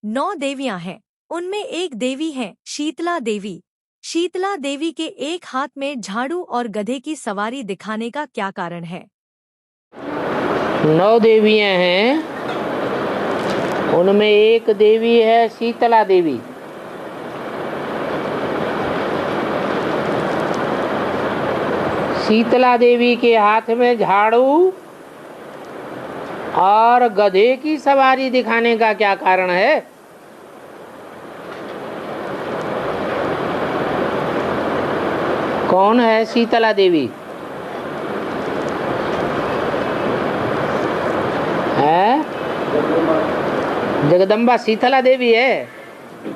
9 देवियां हैं। उनमें एक देवी है शीतला देवी। शीतला देवी के एक हाथ में झाड़ू और गधे की सवारी दिखाने का क्या कारण है? 9 देवियां हैं, उनमें एक देवी है शीतला देवी। शीतला देवी के हाथ में झाड़ू और गधे की सवारी दिखाने का क्या कारण है? कौन है शीतला देवी? है जगदम्बा शीतला देवी है।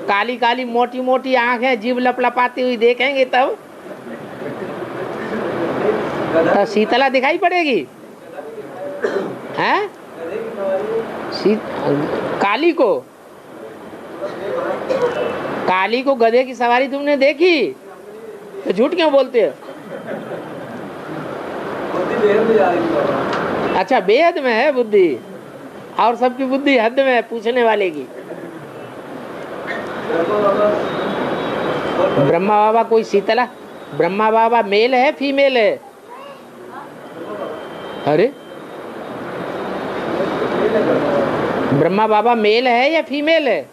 काली काली मोटी मोटी आंखें, जीभ लपलपाती हुई देखेंगे तब तो शीतला दिखाई पड़ेगी। हैं? काली को गधे की सवारी तुमने देखी तो झूठ क्यों बोलते हो? अच्छा, बेहद में है बुद्धि, और सबकी बुद्धि हद में है पूछने वाले की। ब्रह्मा बाबा कोई शीतला? ब्रह्मा बाबा मेल है फीमेल है? अरे ब्रह्मा बाबा मेल है या फीमेल है?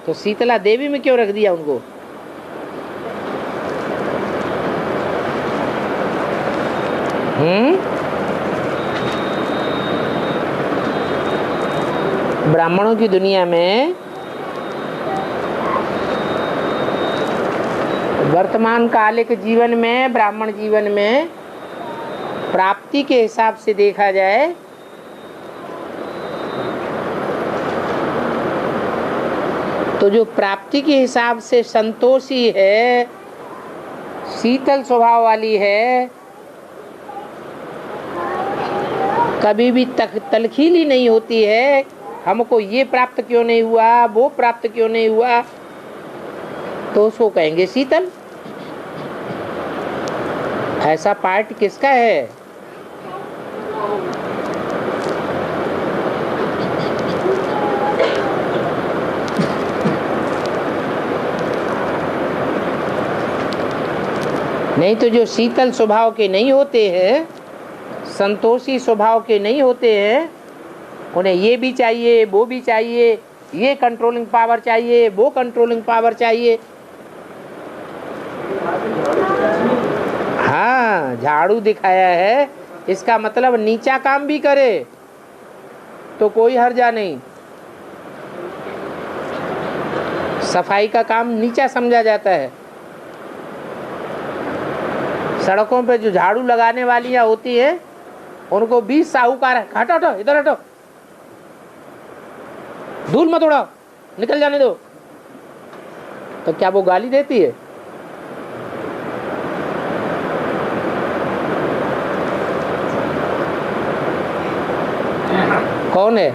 तो शीतला देवी में क्यों रख दिया उनको? ब्राह्मणों की दुनिया में वर्तमान कालिक जीवन में, ब्राह्मण जीवन में प्राप्ति के हिसाब से देखा जाए तो जो प्राप्ति के हिसाब से संतोषी है, शीतल स्वभाव वाली है, कभी भी तलखीली नहीं होती है, हमको ये प्राप्त क्यों नहीं हुआ, वो प्राप्त क्यों नहीं हुआ, तो उसको कहेंगे शीतल। ऐसा पार्ट किसका है? नहीं तो जो शीतल स्वभाव के नहीं होते हैं, संतोषी स्वभाव के नहीं होते हैं, उन्हें ये भी चाहिए, वो भी चाहिए, ये कंट्रोलिंग पावर चाहिए, वो कंट्रोलिंग पावर चाहिए। हाँ, झाड़ू दिखाया है, इसका मतलब नीचा काम भी करे तो कोई हर्जा नहीं। सफाई का काम नीचा समझा जाता है। सड़कों पे जो झाड़ू लगाने वालियां होती है, उनको 20 साहूकार है, हटो हटो, इधर हटो, धूल मत उड़ाओ, निकल जाने दो, तो क्या वो गाली देती है? कौन है?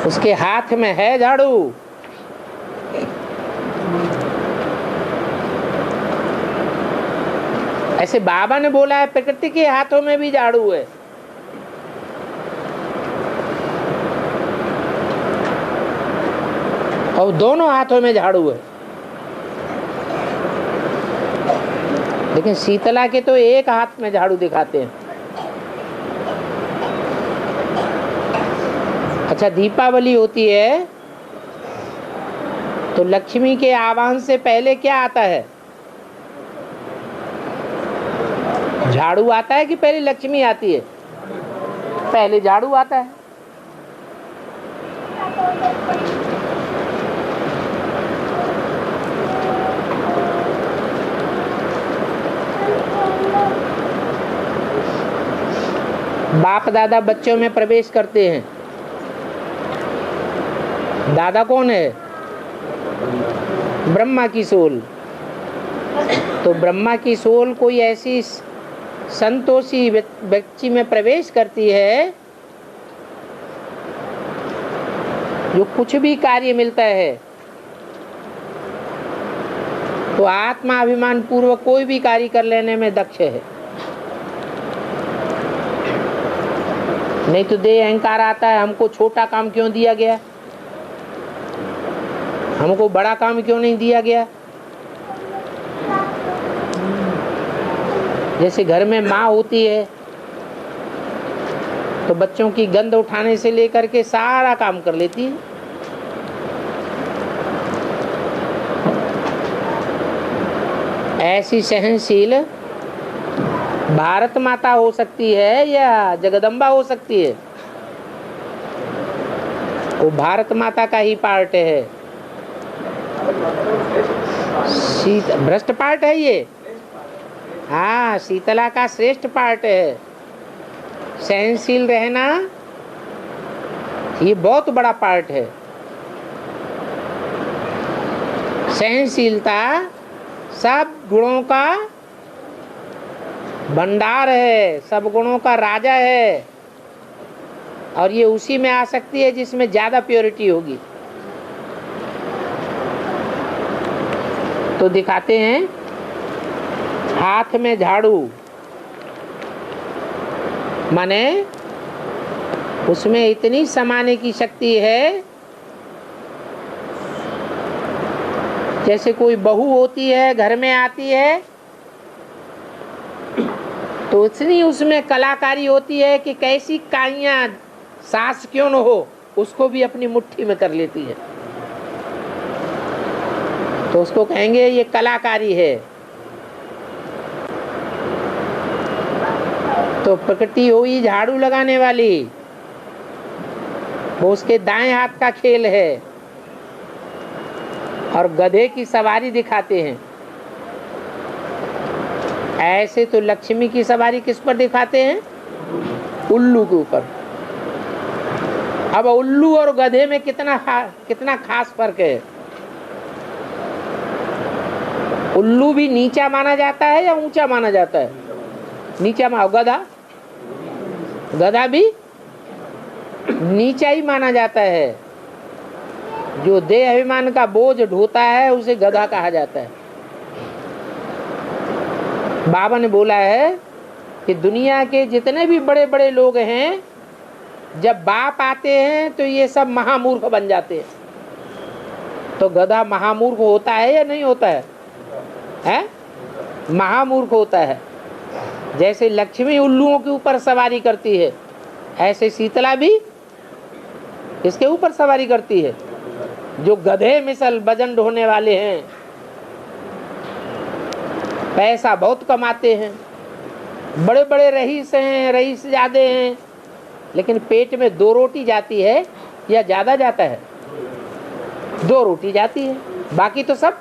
उसके हाथ में है झाड़ू। ऐसे बाबा ने बोला है प्रकृति के हाथों में भी झाड़ू है। और दोनों हाथों में झाड़ू है। लेकिन शीतला के तो एक हाथ में झाड़ू दिखाते हैं। अच्छा, दीपावली होती है तो लक्ष्मी के आह्वान से पहले क्या आता है? झाड़ू आता है कि पहले लक्ष्मी आती है? पहले झाड़ू आता है। बाप दादा बच्चों में प्रवेश करते हैं। दादा कौन है? ब्रह्मा की सोल। तो ब्रह्मा की सोल कोई ऐसी संतोषी व्यक्ति में प्रवेश करती है जो कुछ भी कार्य मिलता है तो आत्माभिमान पूर्वक कोई भी कार्य कर लेने में दक्ष है। नहीं तो देह अहंकार आता है, हमको छोटा काम क्यों दिया गया, हमको बड़ा काम क्यों नहीं दिया गया। जैसे घर में माँ होती है तो बच्चों की गंध उठाने से लेकर के सारा काम कर लेती है। ऐसी सहनशील भारत माता हो सकती है या जगदम्बा हो सकती है, वो भारत माता का ही पार्ट है। भ्रष्ट पार्ट है ये, हाँ, शीतला का श्रेष्ठ पार्ट है। सहनशील रहना ये बहुत बड़ा पार्ट है। सहनशीलता सब गुणों का भंडार है, सब गुणों का राजा है, और ये उसी में आ सकती है जिसमें ज्यादा प्योरिटी होगी। तो दिखाते हैं हाथ में झाड़ू, माने उसमें इतनी समाने की शक्ति है, जैसे कोई बहू होती है घर में आती है तो इतनी उसमें कलाकारी होती है कि कैसी काइयां सास क्यों न हो उसको भी अपनी मुट्ठी में कर लेती है। तो उसको कहेंगे ये कलाकारी है। तो प्रकृति हुई झाड़ू लगाने वाली, वो उसके दाएं हाथ का खेल है। और गधे की सवारी दिखाते हैं। ऐसे तो लक्ष्मी की सवारी किस पर दिखाते हैं, उल्लू के ऊपर। अब उल्लू और गधे में कितना खास फर्क है। उल्लू भी नीचा माना जाता है या ऊंचा माना जाता है, नीचा गधा भी नीचा ही माना जाता है। जो देह अभिमान का बोझ ढोता है उसे गधा कहा जाता है। बाबा ने बोला है कि दुनिया के जितने भी बड़े बड़े लोग हैं, जब बाप आते हैं तो ये सब महामूर्ख बन जाते हैं। तो गधा महामूर्ख होता है या नहीं होता है, महामूर्ख होता है। जैसे लक्ष्मी उल्लुओं के ऊपर सवारी करती है, ऐसे शीतला भी इसके ऊपर सवारी करती है। जो गधे मिसल वजन ढोने वाले हैं, पैसा बहुत कमाते हैं, बड़े बड़े रईस हैं, रईस ज्यादा हैं, लेकिन पेट में 2 रोटी जाती है या ज्यादा जाता है, 2 रोटी जाती है, बाकी तो सब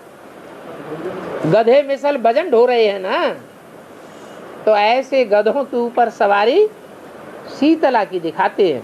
गधे मिसल वजन ढो रहे हैं ना। तो ऐसे गधों के ऊपर सवारी शीतला की दिखाते हैं।